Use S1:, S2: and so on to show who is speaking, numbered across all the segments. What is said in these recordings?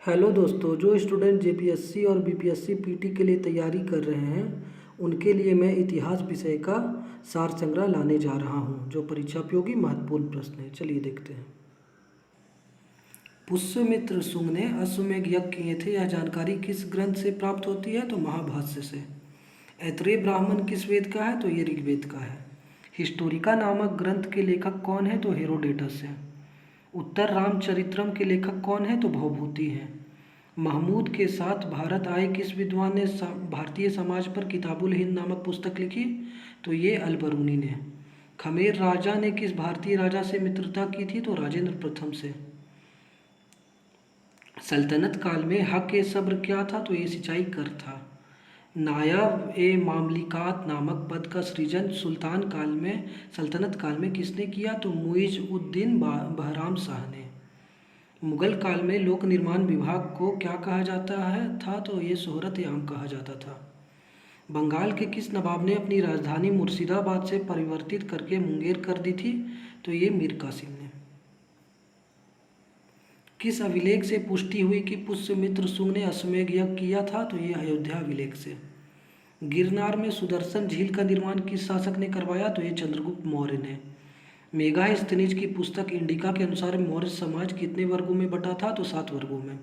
S1: Hello दोस्तों, जो student JPSC और बीपीएससी पीटी के लिए तैयारी कर रहे हैं उनके लिए मैं इतिहास विषय का सार संग्रह लाने जा रहा हूं, जो परीक्षापयोगी महत्वपूर्ण प्रश्न है। चलिए देखते हैं। पुष्यमित्र शुंग ने अश्वमेध यज्ञ किए थे। यह जानकारी किस ग्रंथ से प्राप्त होती है? तो महाभाष्य से। ऐतरेय ब्राह्मण किस वेद का है? तो ये ऋग्वेद का है। हिस्टोरिका नामक ग्रंथ के लेखक कौन है? तो हेरोडेटस है। उत्तर रामचरित्रम के लेखक कौन है? तो भवभूति हैं। महमूद के साथ भारत आए किस विद्वान ने भारतीय समाज पर किताबुल हिंद नामक पुस्तक लिखी? तो ये अलबरूनी ने। खमेर राजा ने किस भारतीय राजा से मित्रता की थी? तो राजेंद्र प्रथम से। सल्तनत काल में हक ए सब्र क्या था? तो ये सिंचाई कर था। नायब ए मामलिकात नामक पद का सृजन सुल्तान काल में सल्तनत काल में किसने किया? तो मुइज उद्दीन बहराम शाह ने। मुगल काल में लोक निर्माण विभाग को क्या कहा जाता है था? तो ये शोहरत आम कहा जाता था। बंगाल के किस नवाब ने अपनी राजधानी मुर्शिदाबाद से परिवर्तित करके मुंगेर कर दी थी? तो ये मीर कासिम ने। किस अभिलेख से पुष्टि हुई कि पुष्यमित्र शुंग ने अश्वमेध यज्ञ किया था? तो ये अयोध्या अभिलेख से। गिरनार में सुदर्शन झील का निर्माण किस शासक ने करवाया? तो ये चंद्रगुप्त मौर्य ने। मेगास्थनीज की पुस्तक इंडिका के अनुसार मौर्य समाज कितने वर्गों में बटा था? तो 7 वर्गों में।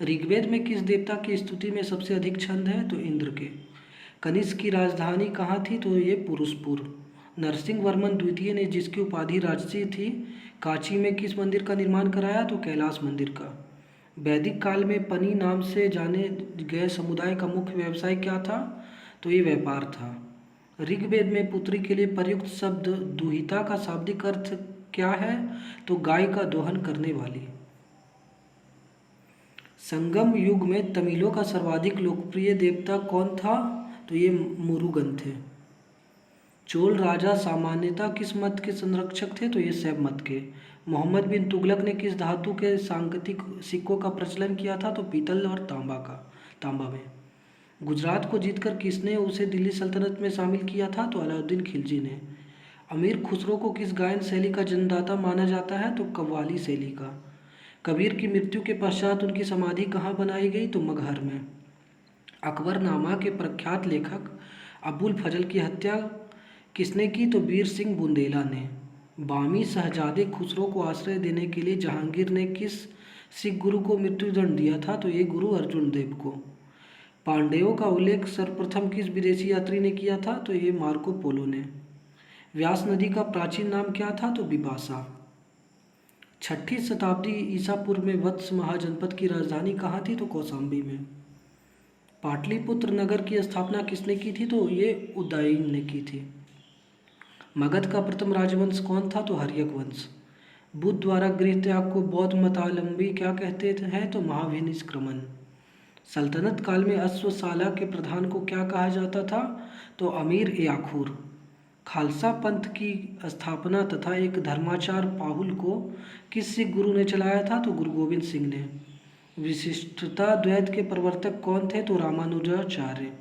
S1: ऋग्वेद में किस देवता की स्तुति में सबसे अधिक छंद है? तो इंद्र के। कनिष्क की राजधानी कहाँ थी? तो ये पुरुषपुर। नरसिंह वर्मन द्वितीय ने जिसकी उपाधि राजसी थी, कांची में किस मंदिर का निर्माण कराया? तो कैलाश मंदिर का। वैदिक काल में पनी नाम से जाने गए समुदाय का मुख्य व्यवसाय क्या था? तो ये व्यापार था। ऋग्वेद में पुत्री के लिए प्रयुक्त शब्द दुहिता का शाब्दिक अर्थ क्या है? तो गाय का दोहन करने वाली। संगम युग में तमिलों का सर्वाधिक लोकप्रिय देवता कौन था? तो ये मुरुगन थे। चोल राजा सामान्यतः किस मत के संरक्षक थे? तो ये शैव मत के। मोहम्मद बिन तुगलक ने किस धातु के सांकेतिक सिक्कों का प्रचलन किया था? तो पीतल और तांबा में। गुजरात को जीतकर किसने उसे दिल्ली सल्तनत में शामिल किया था? तो अलाउद्दीन खिलजी ने। अमीर खुसरो को किस गायन शैली का जन्मदाता माना जाता है? तो कव्वाली शैली का। कबीर की मृत्यु के पश्चात उनकी समाधि कहाँ बनाई गई? तो मगहर में। अकबरनामा के प्रख्यात लेखक अबुल फजल की हत्या किसने की? तो वीर सिंह बुंदेला ने। बामी शहजादे खुसरो को आश्रय देने के लिए जहांगीर ने किस सिख गुरु को मृत्युदंड दिया था? तो ये गुरु अर्जुन देव को। पांड्यों का उल्लेख सर्वप्रथम किस विदेशी यात्री ने किया था? तो ये मार्को पोलो ने। व्यास नदी का प्राचीन नाम क्या था? तो बिपाशा। 6ठी शताब्दी ईसा पूर्व में वत्स महाजनपद की राजधानी कहाँ थी? तो कौशाम्बी में। पाटलिपुत्र नगर की स्थापना किसने की थी? तो ये उदयन ने की थी। मगध का प्रथम राजवंश कौन था? तो हर्यक वंश। बुद्ध द्वारा गृह त्याग को बौद्ध मतावलंबी क्या कहते हैं? तो महाभिनिष्क्रमण। सल्तनत काल में अश्वशाला के प्रधान को क्या कहा जाता था? तो अमीर ए आखुर। खालसा पंथ की स्थापना तथा एक धर्माचार पाहुल को किस सिख गुरु ने चलाया था? तो गुरु गोविंद सिंह ने। विशिष्टता द्वैत के प्रवर्तक कौन थे? तो रामानुजाचार्य।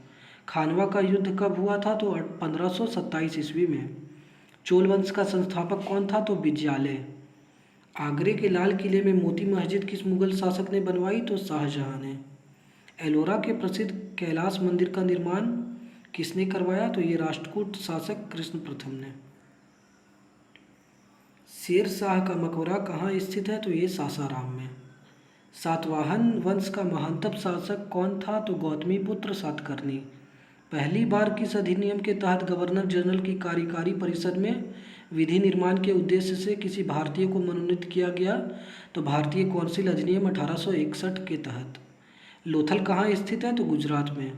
S1: खानवा का युद्ध कब हुआ था? तो 1527 ईस्वी में। चोल वंश का संस्थापक कौन था? तो विजयालय। आगरे के लाल किले में मोती मस्जिद किस मुगल शासक ने बनवाई? तो शाहजहां ने। एलोरा के प्रसिद्ध कैलाश मंदिर का निर्माण किसने करवाया? तो ये राष्ट्रकूट शासक कृष्ण प्रथम ने। शेर शाह का मकबरा कहाँ स्थित है? तो ये सासाराम में। सातवाहन वंश का महानतम शासक कौन था? तो गौतमीपुत्र सातकर्णी। पहली बार किस अधिनियम के तहत गवर्नर जनरल की कार्यकारी परिषद में विधि निर्माण के उद्देश्य से किसी भारतीय को मनोनीत किया गया? तो भारतीय कौंसिल अधिनियम 1861 के तहत। लोथल कहाँ स्थित है? तो गुजरात में।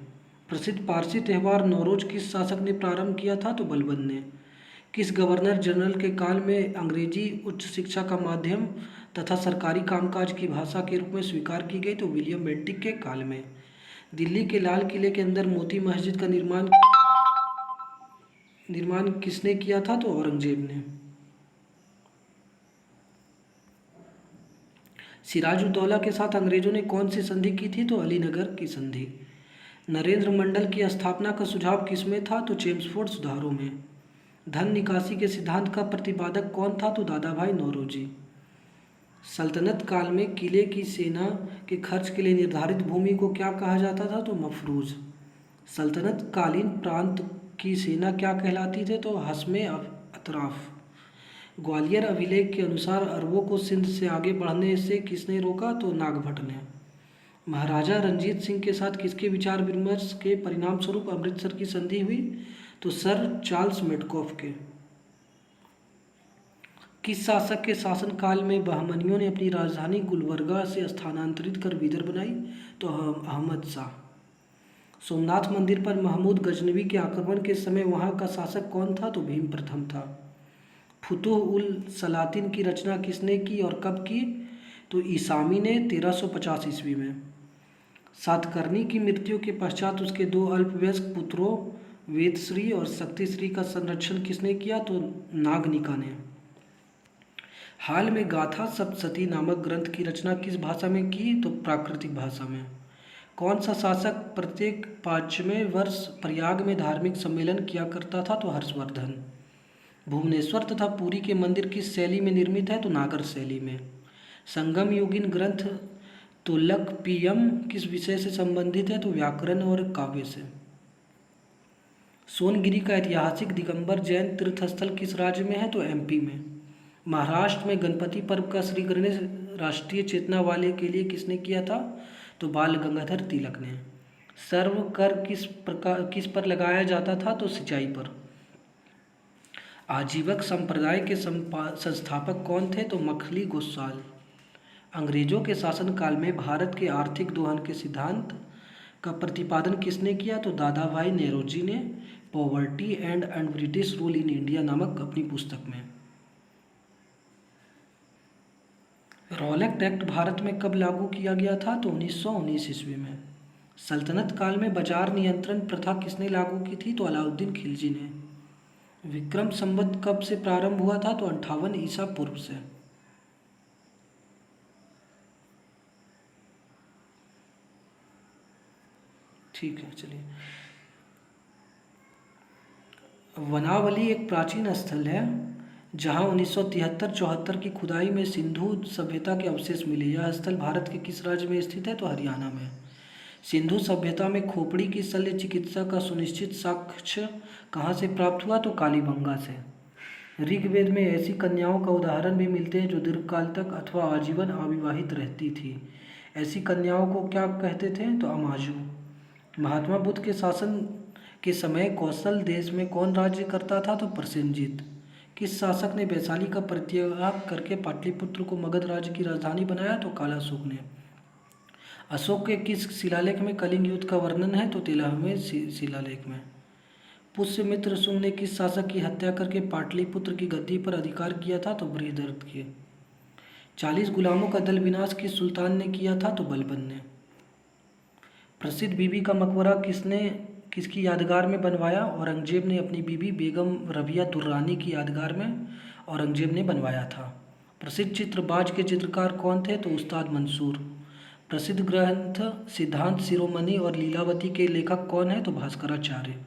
S1: प्रसिद्ध पारसी त्यौहार नौरोज किस शासक ने प्रारंभ किया था? तो बलबन ने। किस गवर्नर जनरल के काल में अंग्रेजी उच्च शिक्षा का माध्यम तथा सरकारी कामकाज की भाषा के रूप में स्वीकार की गई? तो विलियम बेंटिक के काल में। दिल्ली के लाल किले के अंदर मोती मस्जिद का निर्माण किसने किया था? तो औरंगजेब ने। सिराजुद्दौला के साथ अंग्रेजों ने कौन सी संधि की थी? तो अलीनगर की संधि। नरेंद्र मंडल की स्थापना का सुझाव किसमें था? तो चेम्सफोर्ड सुधारों में। धन निकासी के सिद्धांत का प्रतिपादक कौन था? तो दादा भाई नौरोजी। सल्तनत काल में किले की सेना के खर्च के लिए निर्धारित भूमि को क्या कहा जाता था? तो मफरूज। सल्तनत कालीन प्रांत की सेना क्या कहलाती थे? तो हस्मे अतराफ। ग्वालियर अभिलेख के अनुसार अरबों को सिंध से आगे बढ़ने से किसने रोका? तो नागभट्ट ने। महाराजा रंजीत सिंह के साथ किसके विचार विमर्श के परिणाम स्वरूप अमृतसर की संधि हुई? तो सर चार्ल्स मेडकॉफ के। किस शासक के शासनकाल में बहमनियों ने अपनी राजधानी गुलबर्गा से स्थानांतरित कर बीदर बनाई? तो अहमद शाह। सोमनाथ मंदिर पर महमूद गजनवी के आक्रमण के समय वहां का शासक कौन था? तो भीम प्रथम था। फुतुह उल सलातिन की रचना किसने की और कब की? तो ईसामी ने 1350 ईस्वी में। सातकर्णी की मृत्यु के पश्चात उसके दो अल्पवयस्क पुत्रों वेदश्री और शक्तिश्री का संरक्षण किसने किया? तो नागनिका ने। हाल में गाथा सप्तशती नामक ग्रंथ की रचना किस भाषा में की? तो प्राकृतिक भाषा में। कौन सा शासक प्रत्येक 5वें वर्ष प्रयाग में धार्मिक सम्मेलन किया करता था? तो हर्षवर्धन। भुवनेश्वर तथा पुरी के मंदिर किस शैली में निर्मित है? तो नागर शैली में। संगम युगीन ग्रंथ तोल्लकप्पियम किस विषय से संबंधित है? तो व्याकरण और काव्य से। सोनगिरी का ऐतिहासिक दिगंबर जैन तीर्थस्थल किस राज्य में है? तो एमपी में। महाराष्ट्र में गणपति पर्व का श्री गणेश राष्ट्रीय चेतना वाले के लिए किसने किया था? तो बाल गंगाधर तिलक ने। सर्व कर किस पर लगाया जाता था? तो सिंचाई पर। आजीवक संप्रदाय के संस्थापक कौन थे? तो मखली गोस्वाल। अंग्रेजों के शासनकाल में भारत के आर्थिक दोहन के सिद्धांत का प्रतिपादन किसने किया? तो दादा भाई नेरोजी ने poverty and British rule in India नामक अपनी पुस्तक में। रॉलेट एक्ट भारत में कब लागू किया गया था? तो 1919 ईस्वी में। सल्तनत काल में बाजार नियंत्रण प्रथा किसने लागू की थी? तो अलाउद्दीन खिलजी ने। विक्रम संवत कब से प्रारंभ हुआ था? तो 58 ईसा पूर्व से। ठीक है, चलिए। वनावली एक प्राचीन स्थल है जहां 1973-74 की खुदाई में सिंधु सभ्यता के अवशेष मिले। यह स्थल भारत के किस राज्य में स्थित है? तो हरियाणा में। सिंधु सभ्यता में खोपड़ी की शल्य चिकित्सा का सुनिश्चित साक्ष्य कहाँ से प्राप्त हुआ? तो कालीबंगा से। ऋग्वेद में ऐसी कन्याओं का उदाहरण भी मिलते हैं जो दीर्घकाल तक अथवा आजीवन अविवाहित रहती थी। ऐसी कन्याओं को क्या कहते थे? तो अमाजू। महात्मा बुद्ध के शासन के समय कौशल देश में कौन राज्य करता था? तो प्रसेनजीत। किस शासक ने वैशाली का परित्याग करके पाटलिपुत्र को मगध राज्य की राजधानी बनाया? तो कालाशोक ने। अशोक के किस शिलालेख में कलिंग युद्ध का वर्णन है? तो 13वें शिलालेख में। पुष्यमित्र शुंग ने किस शासक की हत्या करके पाटलिपुत्र की गद्दी पर अधिकार किया था? तो बृहदर्थ के। 40 गुलामों का दल विनाश किस सुल्तान ने किया था? तो बलबन ने। प्रसिद्ध बीबी का मकबरा किसकी यादगार में बनवाया? औरंगजेब ने अपनी बीबी बेगम रबिया दुर्रानी की यादगार में औरंगजेब ने बनवाया था। प्रसिद्ध चित्रबाज के चित्रकार कौन थे? तो उस्ताद मंसूर। प्रसिद्ध ग्रंथ सिद्धांत शिरोमणि और लीलावती के लेखक कौन है? तो भास्कराचार्य।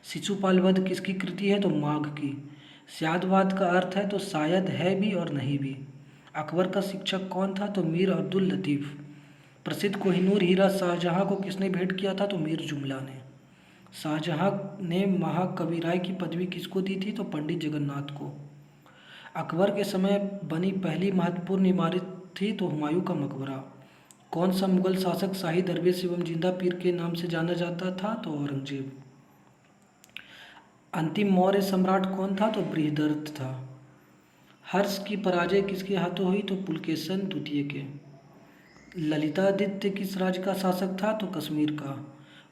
S1: शिशुपाल वध किसकी कृति है? तो माघ की। स्यादवाद का अर्थ है तो शायद है भी और नहीं भी। अकबर का शिक्षक कौन था? तो मीर अब्दुल लतीफ़। प्रसिद्ध कोहिनूर हीरा शाहजहां को किसने भेंट किया था? तो मीर जुमला ने। शाहजहां ने महाकविराय की पदवी किसको दी थी? तो पंडित जगन्नाथ को। अकबर के समय बनी पहली महत्वपूर्ण इमारत थी तो हुमायूं का मकबरा। कौन सा मुगल शासक शाही दरवेश एवं जिंदा पीर के नाम से जाना जाता था? तो औरंगजेब। अंतिम मौर्य सम्राट कौन था? तो बृहदर्थ था। हर्ष की पराजय किसके हाथों हुई? तो पुलकेशन द्वितीय के। ललितादित्य किस राज्य का शासक था? तो कश्मीर का।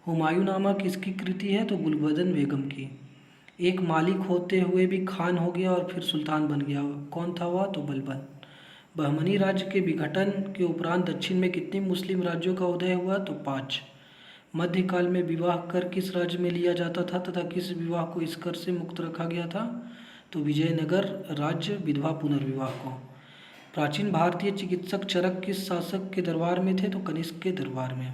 S1: हुमायूंनामा किसकी कृति है? तो गुलबदन बेगम की। एक मालिक होते हुए भी खान हो गया और फिर सुल्तान बन गया, कौन था वह? तो बलबन। बहमनी राज्य के विघटन के उपरांत दक्षिण में कितने मुस्लिम राज्यों का उदय हुआ? तो 5। मध्यकाल में विवाह कर किस राज्य में लिया जाता था तथा किस विवाह को इस कर से मुक्त रखा गया था? तो विजयनगर राज्य विधवा पुनर्विवाह को। प्राचीन भारतीय चिकित्सक चरक किस शासक के दरबार में थे? तो कनिष्क के दरबार में।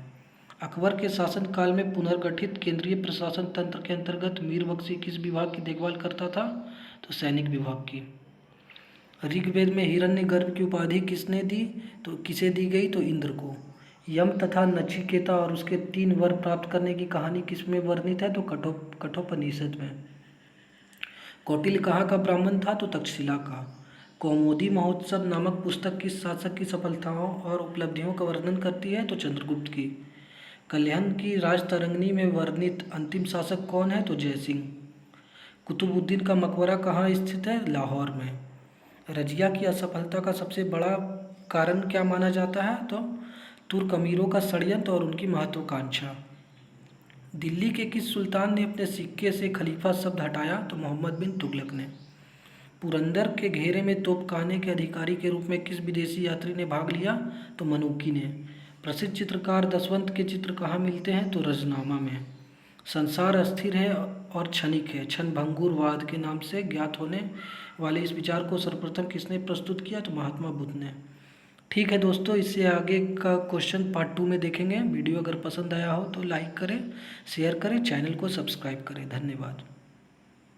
S1: अकबर के शासनकाल में पुनर्गठित केंद्रीय प्रशासन तंत्र के अंतर्गत मीर बख्शी किस विभाग की देखभाल करता था? तो सैनिक विभाग की। ऋग्वेद में हिरण्यगर्भ की उपाधि किसने दी, तो किसे दी गई, तो इंद्र को। यम तथा नचिकेता और उसके 3 वर प्राप्त करने की कहानी किसमें वर्णित है, तो कठोपनिषद में। कौटिल्य कहाँ का ब्राह्मण था, तो तक्षशिला का। कौमुदी महोत्सव नामक पुस्तक किस शासक की सफलताओं और उपलब्धियों का वर्णन करती है, तो चंद्रगुप्त की। कल्याण की राजतरंगिणी में वर्णित अंतिम शासक कौन है, तो जयसिंह। कुतुबुद्दीन का मकबरा कहाँ स्थित है, लाहौर में। रजिया की असफलता का सबसे बड़ा कारण क्या माना जाता है, तो तुर्क अमीरों का षड्यंत्र और उनकी महत्वाकांक्षा। दिल्ली के किस सुल्तान ने अपने सिक्के से खलीफा शब्द हटाया, तो मोहम्मद बिन तुगलक ने। पुरंदर के घेरे में तोपखाने के अधिकारी के रूप में किस विदेशी यात्री ने भाग लिया, तो मनुकी ने। प्रसिद्ध चित्रकार दसवंत के चित्र कहाँ मिलते हैं, तो रजनामा में। संसार अस्थिर है और क्षणिक है, क्षणभंगुरवाद के नाम से ज्ञात होने वाले इस विचार को सर्वप्रथम किसने प्रस्तुत किया, तो महात्मा बुद्ध ने। ठीक है दोस्तों, इससे आगे का क्वेश्चन पार्ट 2 में देखेंगे। वीडियो अगर पसंद आया हो तो लाइक करें, शेयर करें, चैनल को सब्सक्राइब करें। धन्यवाद।